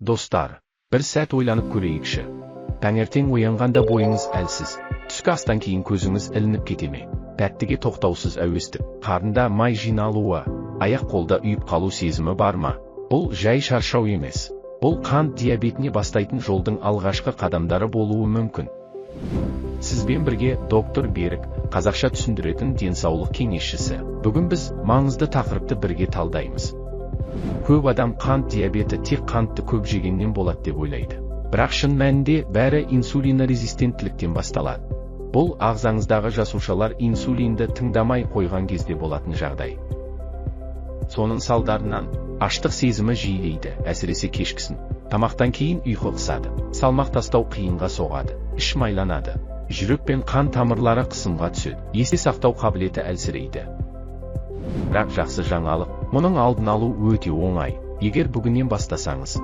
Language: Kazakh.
Dostlar, bir sәт ойланып көрейікші. Таңертең оянғанда бойыңыз әлсіз, түскі астан кейін көзіңіз ілініп кете ме? Тәттіге тоқтаусыз әуестік, қарында май жиналуы, аяқ-қолда үйіп қалу сезімі бар ма? Бұл жай шаршау емес. Бұл қант диабетіне бастайтын жолдың алғашқы қадамдары болуы мүмкін. Сізбен бірге доктор Берік, қазақша түсіндіретін денсаулық кеңесшісі. Бүгін біз маңызды тақырыпты бірге талдаймыз. Көп адам қант диабеті тек қантты көп жегеннен болады деп ойлайды. Бірақ шын мәнінде бәрі инсулинорезистенттіліктен басталады. Бұл ағзаңыздағы жасушалар инсулинді тыңдамай қойған кезде болатын жағдай. Соның салдарынан аштық сезімі жиілейді, әсіресе кешкісін. Тамақтан кейін ұйқы қысады, салмақ тастау қиынға соғады, іш майланады, жүрек пен қан тамырлары қысымға түседі, есте сақтау қабілеті әлсірейді. Бірақ жақсы жаңалық, мұның алдын алу өте оңай. Егер бүгіннен бастасаңыз,